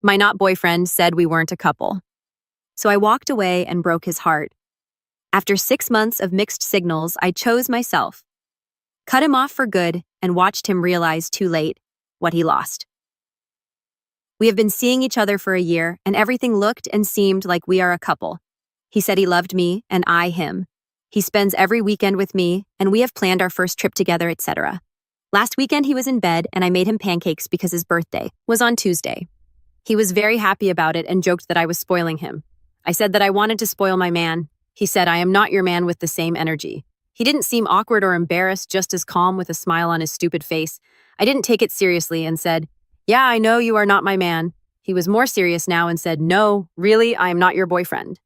My not boyfriend said we weren't a couple. So I walked away and broke his heart. After 6 months of mixed signals, I chose myself. Cut him off for good and watched him realize too late what he lost. We have been seeing each other for a year, and everything looked and seemed like we are a couple. He said he loved me, and I him. He spends every weekend with me, and we have planned our first trip together, etc. Last weekend he was in bed, and I made him pancakes because his birthday was on Tuesday. He was very happy about it and joked that I was spoiling him. I said that I wanted to spoil my man. He said, I am not your man with the same energy. He didn't seem awkward or embarrassed, just as calm with a smile on his stupid face. I didn't take it seriously and said, yeah, I know you are not my man. He was more serious now and said, no, really, I am not your boyfriend.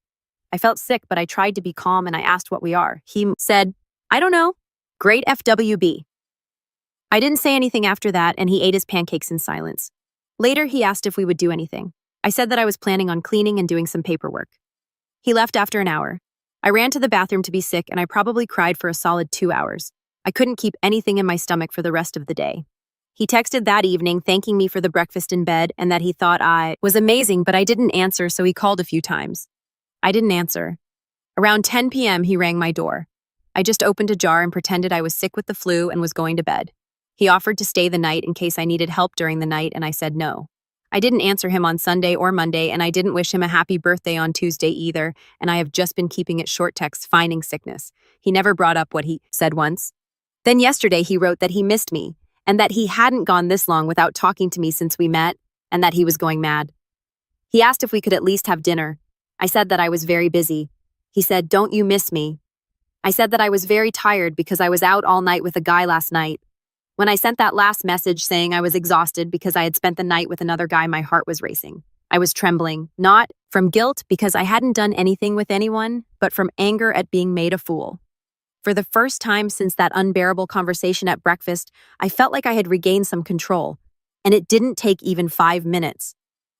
I felt sick, but I tried to be calm and I asked what we are. He said, I don't know. Great FWB. I didn't say anything after that, and he ate his pancakes in silence. Later, he asked if we would do anything. I said that I was planning on cleaning and doing some paperwork. He left after an hour. I ran to the bathroom to be sick, and I probably cried for a solid 2 hours. I couldn't keep anything in my stomach for the rest of the day. He texted that evening thanking me for the breakfast in bed and that he thought I was amazing, but I didn't answer, so he called a few times. I didn't answer. Around 10 p.m., he rang my door. I just opened a jar and pretended I was sick with the flu and was going to bed. He offered to stay the night in case I needed help during the night, and I said no. I didn't answer him on Sunday or Monday, and I didn't wish him a happy birthday on Tuesday either, and I have just been keeping it short texts feigning sickness. He never brought up what he said once. Then yesterday he wrote that he missed me, and that he hadn't gone this long without talking to me since we met, and that he was going mad. He asked if we could at least have dinner. I said that I was very busy. He said, don't you miss me? I said that I was very tired because I was out all night with a guy last night. When I sent that last message saying I was exhausted because I had spent the night with another guy, my heart was racing. I was trembling, not from guilt because I hadn't done anything with anyone, but from anger at being made a fool. For the first time since that unbearable conversation at breakfast, I felt like I had regained some control, and it didn't take even 5 minutes.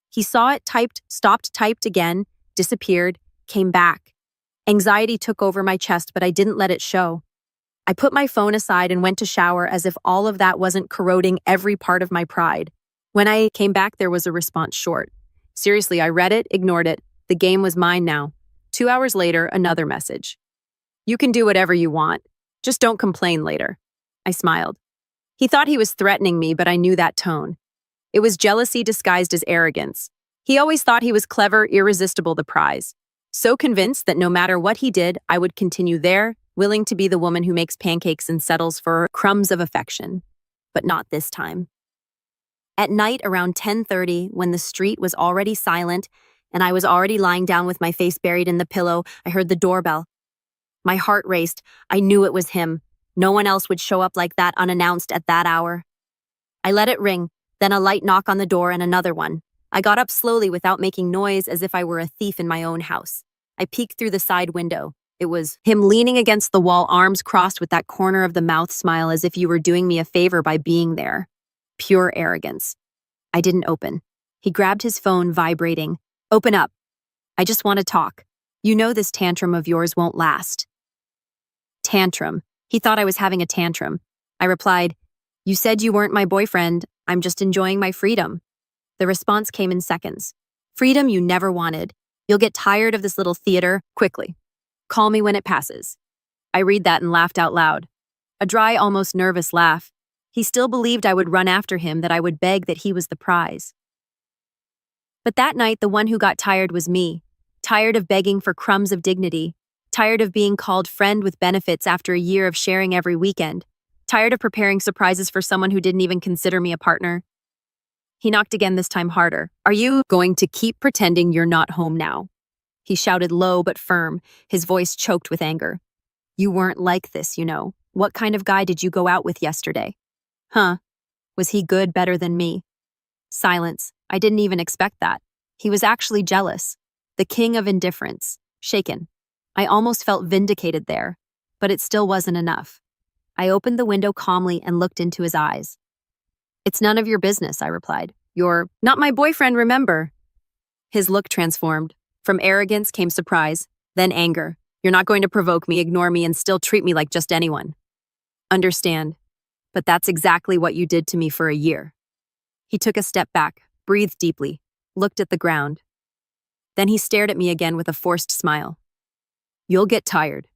He saw it, typed, stopped, typed again, disappeared, came back. Anxiety took over my chest, but I didn't let it show. I put my phone aside and went to shower as if all of that wasn't corroding every part of my pride. When I came back, there was a response short. Seriously, I read it, ignored it. The game was mine now. 2 hours later, another message. You can do whatever you want. Just don't complain later. I smiled. He thought he was threatening me, but I knew that tone. It was jealousy disguised as arrogance. He always thought he was clever, irresistible, the prize. So convinced that no matter what he did, I would continue there, willing to be the woman who makes pancakes and settles for crumbs of affection. But not this time. At night around 10:30, when the street was already silent and I was already lying down with my face buried in the pillow, I heard the doorbell. My heart raced. I knew it was him. No one else would show up like that unannounced at that hour. I let it ring, then a light knock on the door and another one. I got up slowly without making noise as if I were a thief in my own house. I peeked through the side window. It was him leaning against the wall, arms crossed with that corner of the mouth smile as if you were doing me a favor by being there. Pure arrogance. I didn't open. He grabbed his phone, vibrating. Open up. I just want to talk. You know this tantrum of yours won't last. Tantrum. He thought I was having a tantrum. I replied, you said you weren't my boyfriend. I'm just enjoying my freedom. The response came in seconds. Freedom you never wanted. You'll get tired of this little theater quickly. Call me when it passes. I read that and laughed out loud. A dry, almost nervous laugh. He still believed I would run after him, that I would beg that he was the prize. But that night, the one who got tired was me. Tired of begging for crumbs of dignity. Tired of being called friend with benefits after a year of sharing every weekend. Tired of preparing surprises for someone who didn't even consider me a partner. He knocked again, this time harder. Are you going to keep pretending you're not home now? He shouted low but firm, his voice choked with anger. You weren't like this, you know. What kind of guy did you go out with yesterday? Huh? Was he good, better than me? Silence. I didn't even expect that. He was actually jealous. The king of indifference. Shaken. I almost felt vindicated there, but it still wasn't enough. I opened the window calmly and looked into his eyes. It's none of your business, I replied. You're not my boyfriend, remember? His look transformed. From arrogance came surprise, then anger. You're not going to provoke me, ignore me, and still treat me like just anyone. Understand. But that's exactly what you did to me for a year. He took a step back, breathed deeply. looked at the ground. Then he stared at me again with a forced smile. You'll get tired.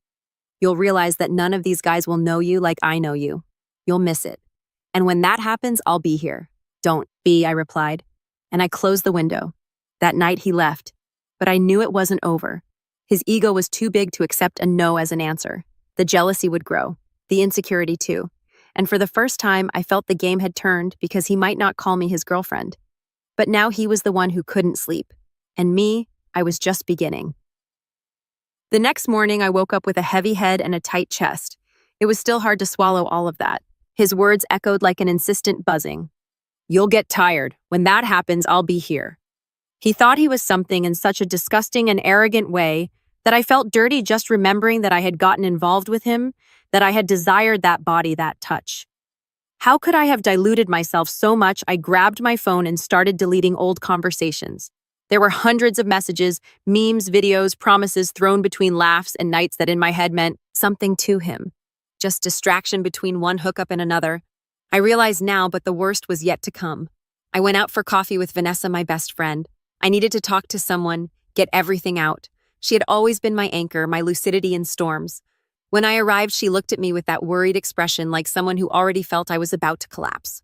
You'll realize that none of these guys will know you like I know you. You'll miss it. And when that happens, I'll be here. Don't be, I replied. And I closed the window. That night he left. But I knew it wasn't over. His ego was too big to accept a no as an answer. The jealousy would grow. The insecurity too. And for the first time, I felt the game had turned because he might not call me his girlfriend. But now he was the one who couldn't sleep. And me, I was just beginning. The next morning, I woke up with a heavy head and a tight chest. It was still hard to swallow all of that. His words echoed like an insistent buzzing. You'll get tired. When that happens, I'll be here. He thought he was something in such a disgusting and arrogant way that I felt dirty just remembering that I had gotten involved with him, that I had desired that body, that touch. How could I have diluted myself so much I grabbed my phone and started deleting old conversations? There were hundreds of messages, memes, videos, promises thrown between laughs and nights that in my head meant something to him. Just distraction between one hookup and another. I realize now, but the worst was yet to come. I went out for coffee with Vanessa, my best friend. I needed to talk to someone, get everything out. She had always been my anchor, my lucidity in storms. When I arrived, she looked at me with that worried expression like someone who already felt I was about to collapse.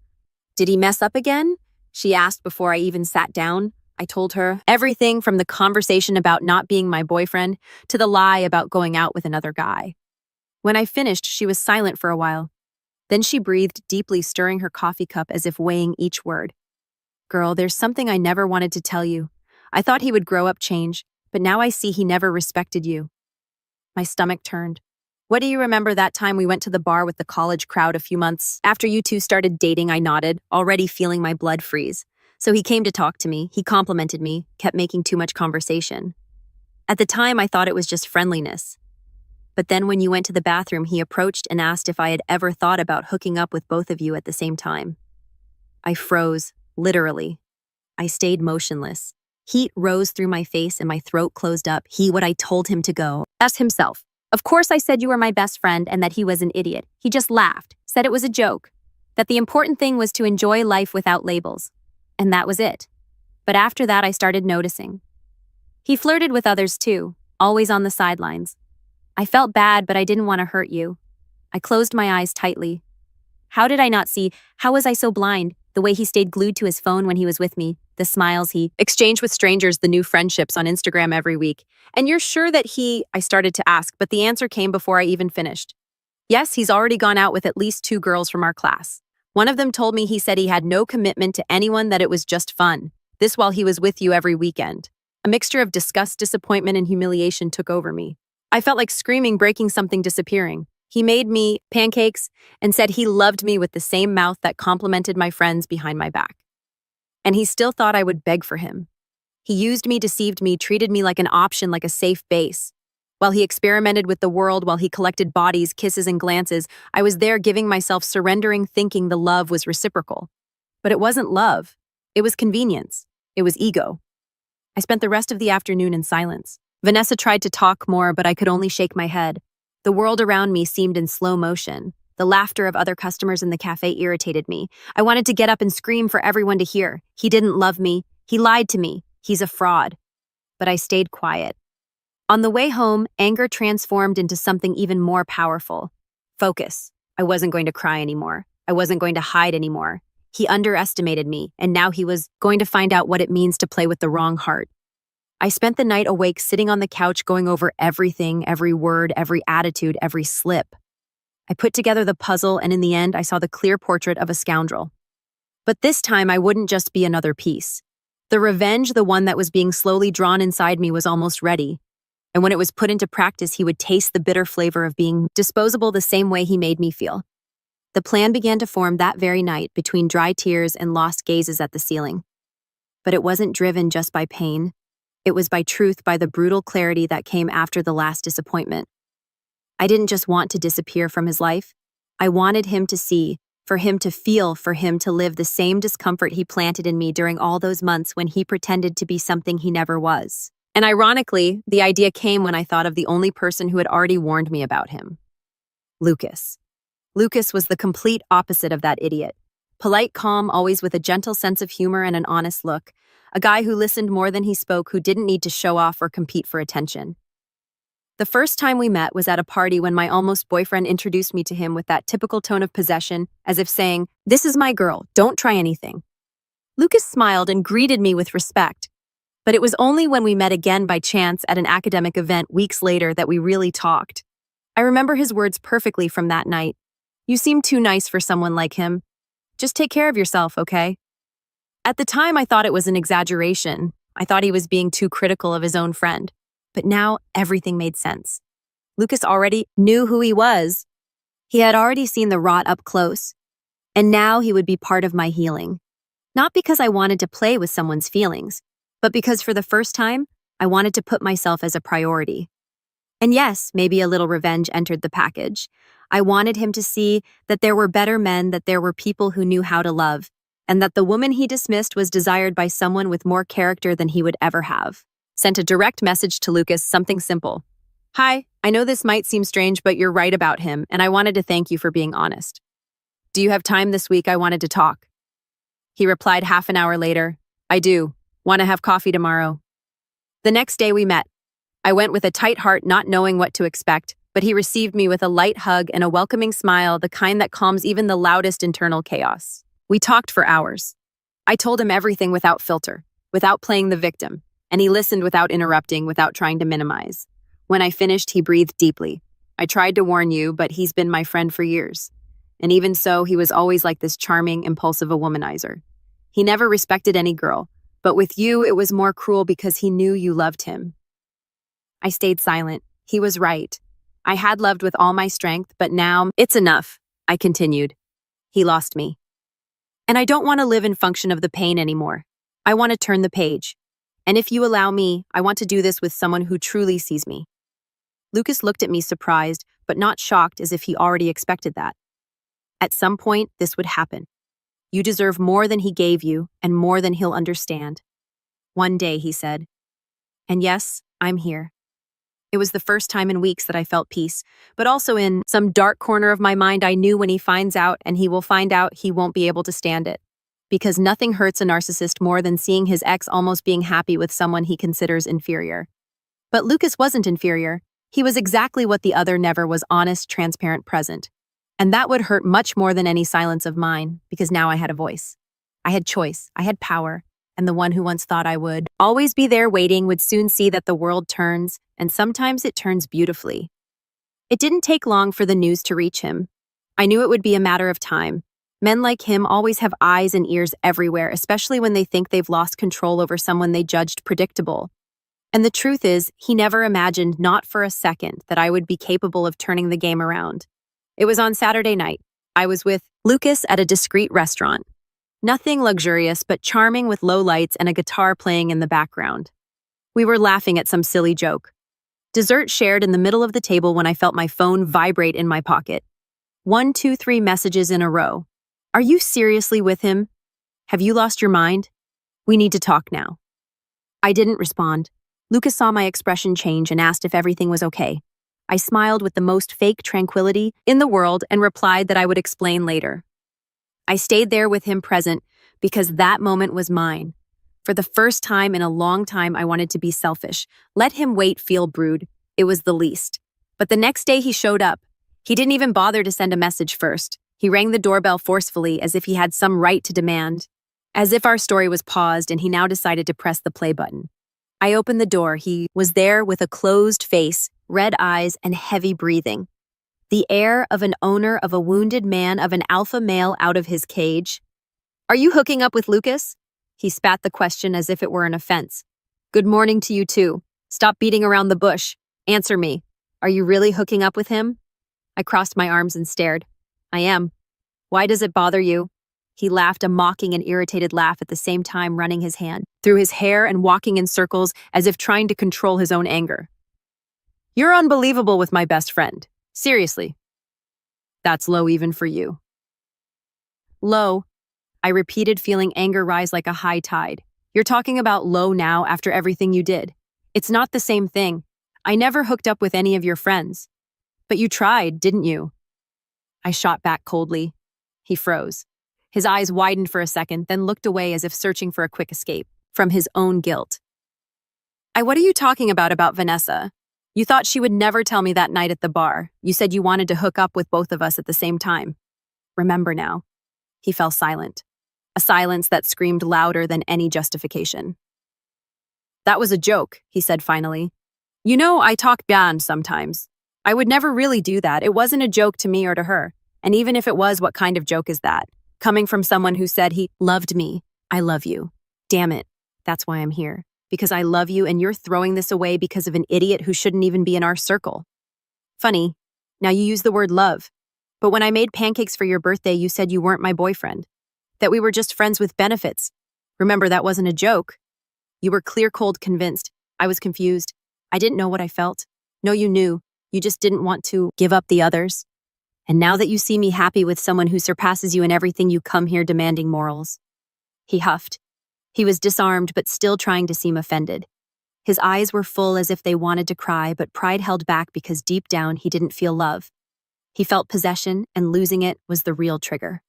Did he mess up again? She asked before I even sat down. I told her everything from the conversation about not being my boyfriend to the lie about going out with another guy. When I finished, she was silent for a while. Then she breathed deeply, stirring her coffee cup as if weighing each word. Girl, there's something I never wanted to tell you. I thought he would grow up, change, but now I see he never respected you. My stomach turned. What do you remember that time we went to the bar with the college crowd a few months after you two started dating? I nodded, already feeling my blood freeze. So he came to talk to me, he complimented me, kept making too much conversation. At the time, I thought it was just friendliness. But then when you went to the bathroom, he approached and asked if I had ever thought about hooking up with both of you at the same time. I froze, literally. I stayed motionless. Heat rose through my face and my throat closed up. What I told him to go. Asked himself. Of course I said you were my best friend and that he was an idiot. He just laughed, said it was a joke, that the important thing was to enjoy life without labels. And that was it. But after that, I started noticing. He flirted with others too, always on the sidelines. I felt bad, but I didn't want to hurt you. I closed my eyes tightly. How did I not see? How was I so blind? The way he stayed glued to his phone when he was with me, the smiles he exchanged with strangers, the new friendships on Instagram every week. And you're sure that I started to ask, but the answer came before I even finished. Yes, he's already gone out with at least 2 girls from our class. One of them told me he said he had no commitment to anyone, that it was just fun. This while he was with you every weekend. A mixture of disgust, disappointment, and humiliation took over me. I felt like screaming, breaking something, disappearing. He made me pancakes and said he loved me with the same mouth that complimented my friends behind my back. And he still thought I would beg for him. He used me, deceived me, treated me like an option, like a safe base. While he experimented with the world, while he collected bodies, kisses, and glances, I was there giving myself, surrendering, thinking the love was reciprocal. But it wasn't love. It was convenience. It was ego. I spent the rest of the afternoon in silence. Vanessa tried to talk more, but I could only shake my head. The world around me seemed in slow motion. The laughter of other customers in the cafe irritated me. I wanted to get up and scream for everyone to hear. He didn't love me. He lied to me. He's a fraud. But I stayed quiet. On the way home, anger transformed into something even more powerful. Focus. I wasn't going to cry anymore. I wasn't going to hide anymore. He underestimated me, and now he was going to find out what it means to play with the wrong heart. I spent the night awake, sitting on the couch, going over everything, every word, every attitude, every slip. I put together the puzzle, and in the end, I saw the clear portrait of a scoundrel. But this time, I wouldn't just be another piece. The revenge, the one that was being slowly drawn inside me, was almost ready. And when it was put into practice, he would taste the bitter flavor of being disposable the same way he made me feel. The plan began to form that very night, between dry tears and lost gazes at the ceiling. But it wasn't driven just by pain. It was by truth, by the brutal clarity that came after the last disappointment. I didn't just want to disappear from his life. I wanted him to see, for him to feel, for him to live the same discomfort he planted in me during all those months when he pretended to be something he never was. And ironically, the idea came when I thought of the only person who had already warned me about him. Lucas. Lucas was the complete opposite of that idiot. Polite, calm, always with a gentle sense of humor and an honest look. A guy who listened more than he spoke, who didn't need to show off or compete for attention. The first time we met was at a party when my almost boyfriend introduced me to him with that typical tone of possession, as if saying, "This is my girl, don't try anything." Lucas smiled and greeted me with respect. But it was only when we met again by chance at an academic event weeks later that we really talked. I remember his words perfectly from that night. "You seem too nice for someone like him. Just take care of yourself, okay?" At the time, I thought it was an exaggeration. I thought he was being too critical of his own friend. But now, everything made sense. Lucas already knew who he was. He had already seen the rot up close. And now he would be part of my healing. Not because I wanted to play with someone's feelings, but because for the first time, I wanted to put myself as a priority. And yes, maybe a little revenge entered the package. I wanted him to see that there were better men, that there were people who knew how to love, and that the woman he dismissed was desired by someone with more character than he would ever have. Sent a direct message to Lucas, something simple. "Hi, I know this might seem strange, but you're right about him, and I wanted to thank you for being honest. Do you have time this week? I wanted to talk." He replied half an hour later, "I do. Want to have coffee tomorrow?" The next day we met. I went with a tight heart, not knowing what to expect, but he received me with a light hug and a welcoming smile, the kind that calms even the loudest internal chaos. We talked for hours. I told him everything without filter, without playing the victim, and he listened without interrupting, without trying to minimize. When I finished, he breathed deeply. "I tried to warn you, but he's been my friend for years. And even so, he was always like this charming, impulsive womanizer. He never respected any girl, but with you, it was more cruel because he knew you loved him." I stayed silent. He was right. I had loved with all my strength, but now, "It's enough," I continued. He lost me. And I don't want to live in function of the pain anymore. I want to turn the page. And if you allow me, I want to do this with someone who truly sees me. Lucas looked at me surprised, but not shocked, as if he already expected that. At some point, this would happen. You deserve more than he gave you, and more than he'll understand. One day, he said. And yes, I'm here. It was the first time in weeks that I felt peace, but also in some dark corner of my mind I knew when he finds out, and he will find out, he won't be able to stand it. Because nothing hurts a narcissist more than seeing his ex almost being happy with someone he considers inferior. But Lucas wasn't inferior. He was exactly what the other never was: honest, transparent, present. And that would hurt much more than any silence of mine, because now I had a voice. I had choice, I had power, and the one who once thought I would always be there waiting would soon see that the world turns, and sometimes it turns beautifully. It didn't take long for the news to reach him. I knew it would be a matter of time. Men like him always have eyes and ears everywhere, especially when they think they've lost control over someone they judged predictable. And the truth is, he never imagined, not for a second, that I would be capable of turning the game around. It was on Saturday night. I was with Lucas at a discreet restaurant. Nothing luxurious, but charming, with low lights and a guitar playing in the background. We were laughing at some silly joke. Dessert shared in the middle of the table when I felt my phone vibrate in my pocket. 1, 2, 3 messages in a row. "Are you seriously with him? Have you lost your mind? We need to talk now." I didn't respond. Lucas saw my expression change and asked if everything was okay. I smiled with the most fake tranquility in the world and replied that I would explain later. I stayed there with him present because that moment was mine. For the first time in a long time, I wanted to be selfish. Let him wait, feel brood. It was the least. But the next day he showed up. He didn't even bother to send a message first. He rang the doorbell forcefully, as if he had some right to demand. As if our story was paused and he now decided to press the play button. I opened the door. He was there with a closed face, red eyes, and heavy breathing. The air of an owner, of a wounded man, of an alpha male out of his cage. "Are you hooking up with Lucas?" He spat the question as if it were an offense. "Good morning to you too. Stop beating around the bush. Answer me. Are you really hooking up with him?" I crossed my arms and stared. "I am. Why does it bother you?" He laughed, a mocking and irritated laugh, at the same time running his hand through his hair and walking in circles as if trying to control his own anger. "You're unbelievable with my best friend. Seriously. That's low even for you." "Low," I repeated, feeling anger rise like a high tide. "You're talking about low now after everything you did. It's not the same thing. I never hooked up with any of your friends. But you tried, didn't you?" I shot back coldly. He froze. His eyes widened for a second, then looked away as if searching for a quick escape from his own guilt. What are you talking about Vanessa? You thought she would never tell me that night at the bar. You said you wanted to hook up with both of us at the same time. Remember now. He fell silent. A silence that screamed louder than any justification. That was a joke, he said finally. You know, I talk beyond sometimes. I would never really do that. It wasn't a joke to me or to her. And even if it was, what kind of joke is that? Coming from someone who said he loved me. I love you. Damn it. That's why I'm here. Because I love you and you're throwing this away because of an idiot who shouldn't even be in our circle. Funny. Now you use the word love. But when I made pancakes for your birthday, you said you weren't my boyfriend. That we were just friends with benefits. Remember, that wasn't a joke. You were clear cold convinced. I was confused. I didn't know what I felt. No, you knew. You just didn't want to give up the others. And now that you see me happy with someone who surpasses you in everything, you come here demanding morals. He huffed. He was disarmed but still trying to seem offended. His eyes were full as if they wanted to cry, but pride held back because deep down he didn't feel love. He felt possession, and losing it was the real trigger.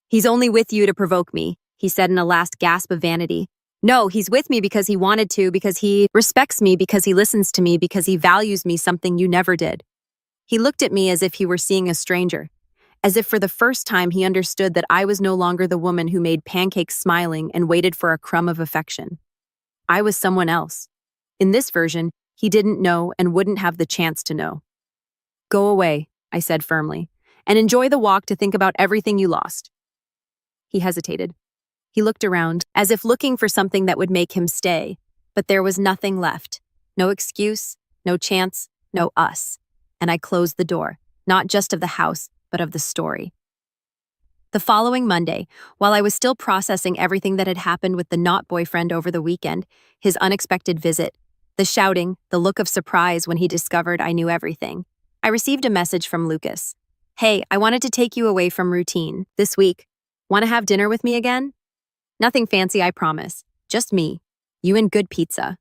He's only with you to provoke me, he said in a last gasp of vanity. No, he's with me because he wanted to, because he respects me, because he listens to me, because he values me, something you never did. He looked at me as if he were seeing a stranger. As if for the first time he understood that I was no longer the woman who made pancakes smiling and waited for a crumb of affection. I was someone else. In this version, he didn't know and wouldn't have the chance to know. Go away, I said firmly, and enjoy the walk to think about everything you lost. He hesitated. He looked around, as if looking for something that would make him stay, but there was nothing left. No excuse, no chance, no us. And I closed the door, not just of the house, but of the story. The following Monday, while I was still processing everything that had happened with the not boyfriend over the weekend, his unexpected visit, the shouting, the look of surprise when he discovered I knew everything, I received a message from Lucas. Hey, I wanted to take you away from routine this week. Want to have dinner with me again? Nothing fancy, I promise. Just me. You and good pizza.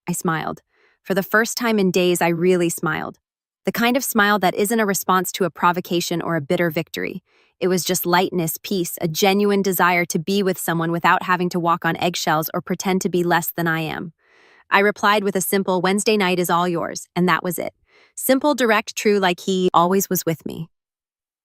I smiled. For the first time in days, I really smiled. The kind of smile that isn't a response to a provocation or a bitter victory. It was just lightness, peace, a genuine desire to be with someone without having to walk on eggshells or pretend to be less than I am. I replied with a simple Wednesday night is all yours, and that was it. Simple, direct, true, like he always was with me.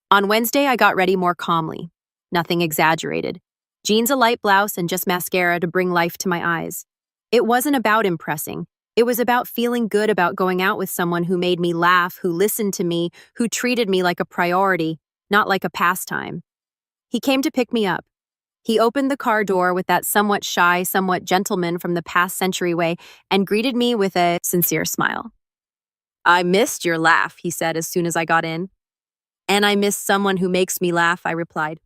On Wednesday, I got ready more calmly. Nothing exaggerated. Jeans, a light blouse, and just mascara to bring life to my eyes. It wasn't about impressing. It was about feeling good about going out with someone who made me laugh, who listened to me, who treated me like a priority, not like a pastime. He came to pick me up. He opened the car door with that somewhat shy, somewhat gentleman from the past century way and greeted me with a sincere smile. I missed your laugh, he said as soon as I got in. And I miss someone who makes me laugh, I replied.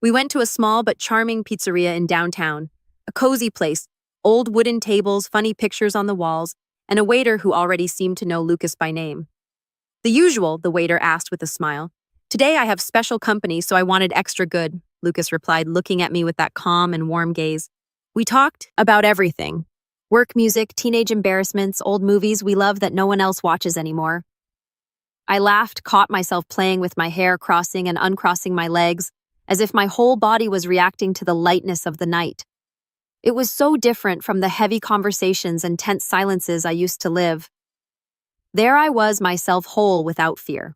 We went to a small but charming pizzeria in downtown, a cozy place. Old wooden tables, funny pictures on the walls, and a waiter who already seemed to know Lucas by name. The usual, the waiter asked with a smile. Today I have special company, so I wanted extra good, Lucas replied, looking at me with that calm and warm gaze. We talked about everything. Work, music, teenage embarrassments, old movies we love that no one else watches anymore. I laughed, caught myself playing with my hair, crossing and uncrossing my legs, as if my whole body was reacting to the lightness of the night. It was so different from the heavy conversations and tense silences I used to live. There I was, myself whole without fear.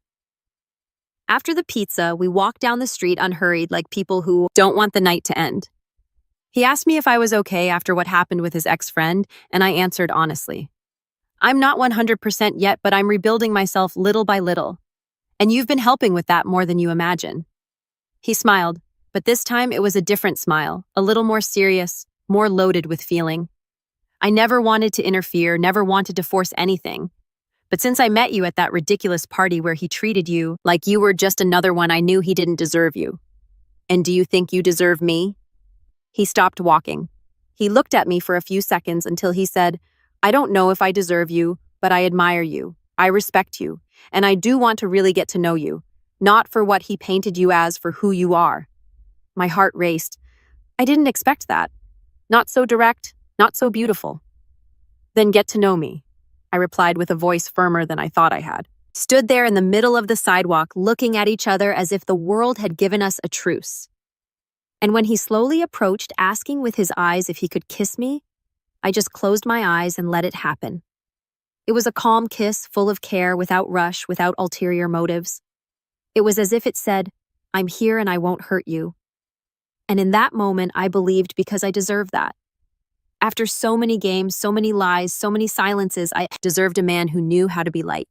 After the pizza, we walked down the street unhurried like people who don't want the night to end. He asked me if I was okay after what happened with his ex-friend, and I answered honestly. I'm not 100% yet, but I'm rebuilding myself little by little. And you've been helping with that more than you imagine. He smiled, but this time it was a different smile, a little more serious, more loaded with feeling. I never wanted to interfere, never wanted to force anything. But since I met you at that ridiculous party where he treated you like you were just another one, I knew he didn't deserve you. And do you think you deserve me? He stopped walking. He looked at me for a few seconds until he said, I don't know if I deserve you, but I admire you. I respect you. And I do want to really get to know you. Not for what he painted you as, for who you are. My heart raced. I didn't expect that. Not so direct, not so beautiful. Then get to know me, I replied with a voice firmer than I thought I had. Stood there in the middle of the sidewalk, looking at each other as if the world had given us a truce. And when he slowly approached, asking with his eyes if he could kiss me, I just closed my eyes and let it happen. It was a calm kiss, full of care, without rush, without ulterior motives. It was as if it said, "I'm here and I won't hurt you." And in that moment, I believed because I deserved that. After so many games, so many lies, so many silences, I deserved a man who knew how to be light.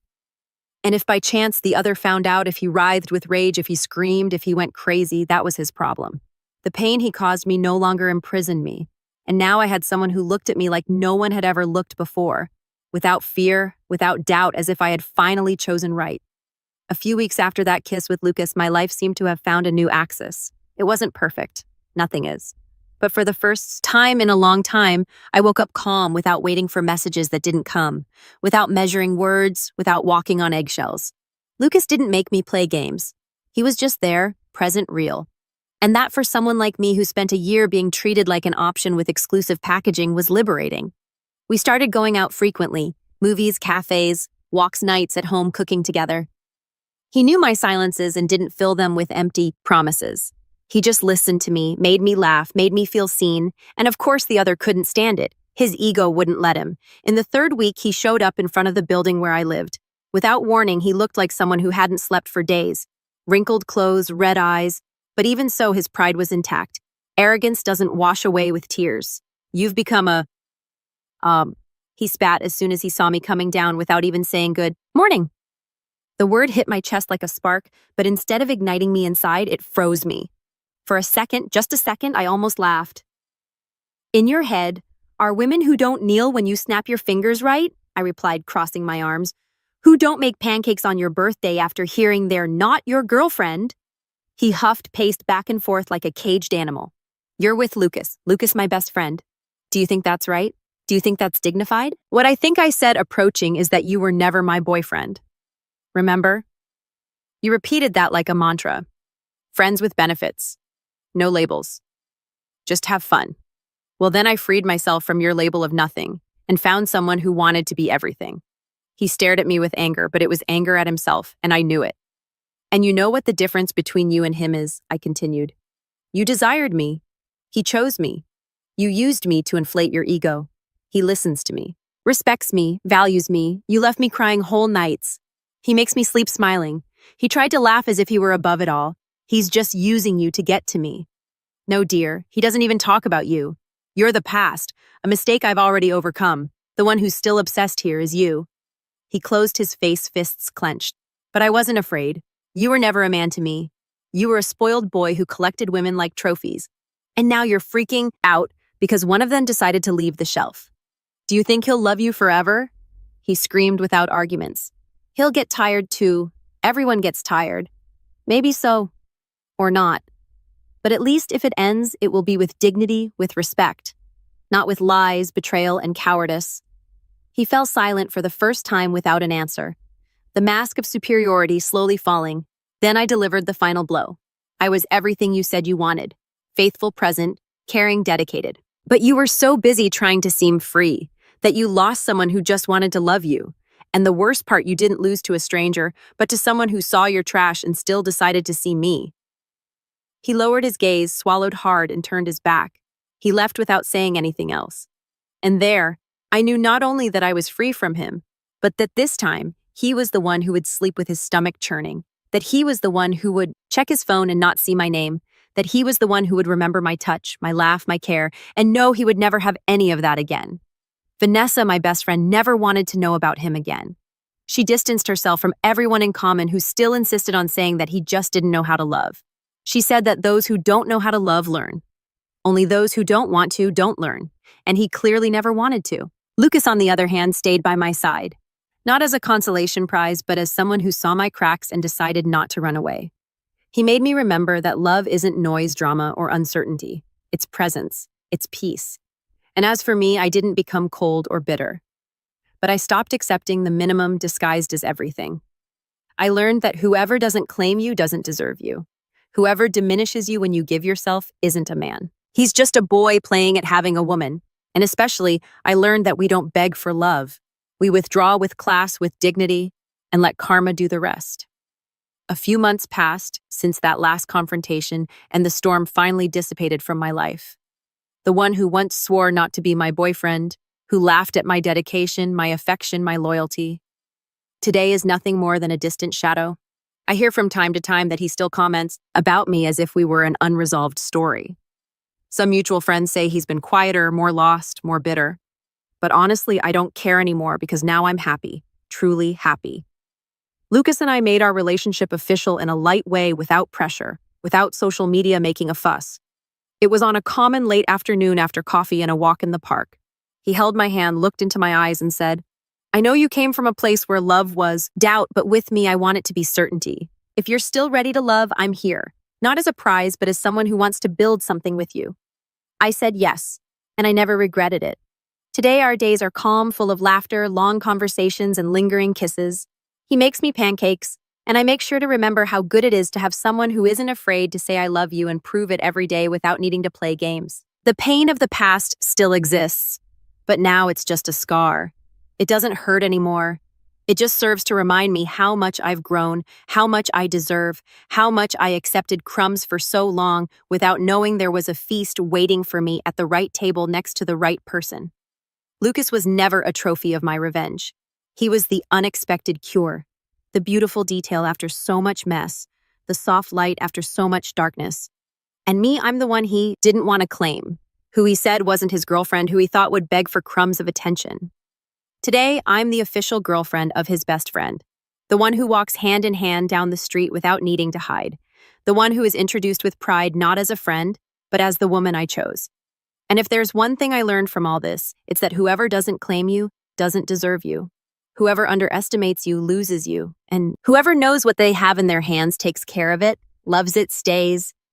And if by chance the other found out, if he writhed with rage, if he screamed, if he went crazy, that was his problem. The pain he caused me no longer imprisoned me. And now I had someone who looked at me like no one had ever looked before, without fear, without doubt, as if I had finally chosen right. A few weeks after that kiss with Lucas, my life seemed to have found a new axis. It wasn't perfect. Nothing is. But for the first time in a long time, I woke up calm without waiting for messages that didn't come, without measuring words, without walking on eggshells. Lucas didn't make me play games. He was just there, present, real. And that for someone like me who spent a year being treated like an option with exclusive packaging was liberating. We started going out frequently, movies, cafes, walks, nights at home cooking together. He knew my silences and didn't fill them with empty promises. He just listened to me, made me laugh, made me feel seen, and of course the other couldn't stand it. His ego wouldn't let him. In the third week, he showed up in front of the building where I lived. Without warning, he looked like someone who hadn't slept for days. Wrinkled clothes, red eyes, but even so, his pride was intact. Arrogance doesn't wash away with tears. You've become He spat as soon as he saw me coming down without even saying good morning. The word hit my chest like a spark, but instead of igniting me inside, it froze me. For a second, just a second, I almost laughed. In your head, are women who don't kneel when you snap your fingers right? I replied, crossing my arms. Who don't make pancakes on your birthday after hearing they're not your girlfriend? He huffed, paced back and forth like a caged animal. You're with Lucas. Lucas, my best friend. Do you think that's right? Do you think that's dignified? What I think I said approaching is that you were never my boyfriend. Remember? You repeated that like a mantra. Friends with benefits. No labels. Just have fun. Well, then I freed myself from your label of nothing and found someone who wanted to be everything. He stared at me with anger, but it was anger at himself, and I knew it. And you know what the difference between you and him is, I continued. You desired me. He chose me. You used me to inflate your ego. He listens to me, respects me, values me. You left me crying whole nights. He makes me sleep smiling. He tried to laugh as if he were above it all. He's just using you to get to me. No, dear, he doesn't even talk about you. You're the past, a mistake I've already overcome. The one who's still obsessed here is you. He closed his face, fists clenched. But I wasn't afraid. You were never a man to me. You were a spoiled boy who collected women like trophies. And now you're freaking out because one of them decided to leave the shelf. Do you think he'll love you forever? He screamed without arguments. He'll get tired too. Everyone gets tired. Maybe so. Or not. But at least if it ends, it will be with dignity, with respect. Not with lies, betrayal, and cowardice. He fell silent for the first time without an answer. The mask of superiority slowly falling. Then I delivered the final blow. I was everything you said you wanted. Faithful, present, caring, dedicated. But you were so busy trying to seem free that you lost someone who just wanted to love you. And the worst part, you didn't lose to a stranger, but to someone who saw your trash and still decided to see me. He lowered his gaze, swallowed hard, and turned his back. He left without saying anything else. And there, I knew not only that I was free from him, but that this time, he was the one who would sleep with his stomach churning, that he was the one who would check his phone and not see my name, that he was the one who would remember my touch, my laugh, my care, and no, he would never have any of that again. Vanessa, my best friend, never wanted to know about him again. She distanced herself from everyone in common who still insisted on saying that he just didn't know how to love. She said that those who don't know how to love learn. Only those who don't want to don't learn, and he clearly never wanted to. Lucas, on the other hand, stayed by my side. Not as a consolation prize, but as someone who saw my cracks and decided not to run away. He made me remember that love isn't noise, drama, or uncertainty. It's presence. It's peace. And as for me, I didn't become cold or bitter. But I stopped accepting the minimum disguised as everything. I learned that whoever doesn't claim you doesn't deserve you. Whoever diminishes you when you give yourself isn't a man. He's just a boy playing at having a woman. And especially, I learned that we don't beg for love. We withdraw with class, with dignity, and let karma do the rest. A few months passed since that last confrontation, and the storm finally dissipated from my life. The one who once swore not to be my boyfriend, who laughed at my dedication, my affection, my loyalty, today is nothing more than a distant shadow. I hear from time to time that he still comments about me as if we were an unresolved story. Some mutual friends say he's been quieter, more lost, more bitter. But honestly, I don't care anymore because now I'm happy, truly happy. Lucas and I made our relationship official in a light way without pressure, without social media making a fuss. It was on a common late afternoon after coffee and a walk in the park. He held my hand, looked into my eyes, and said, "I know you came from a place where love was doubt, but with me, I want it to be certainty. If you're still ready to love, I'm here. Not as a prize, but as someone who wants to build something with you." I said yes, and I never regretted it. Today, our days are calm, full of laughter, long conversations, and lingering kisses. He makes me pancakes, and I make sure to remember how good it is to have someone who isn't afraid to say I love you and prove it every day without needing to play games. The pain of the past still exists, but now it's just a scar. It doesn't hurt anymore. It just serves to remind me how much I've grown, how much I deserve, how much I accepted crumbs for so long without knowing there was a feast waiting for me at the right table next to the right person. Lucas was never a trophy of my revenge. He was the unexpected cure, the beautiful detail after so much mess, the soft light after so much darkness. And me, I'm the one he didn't want to claim, who he said wasn't his girlfriend, who he thought would beg for crumbs of attention. Today, I'm the official girlfriend of his best friend, the one who walks hand in hand down the street without needing to hide, the one who is introduced with pride not as a friend, but as the woman I chose. And if there's one thing I learned from all this, it's that whoever doesn't claim you doesn't deserve you. Whoever underestimates you loses you, and whoever knows what they have in their hands takes care of it, loves it, stays,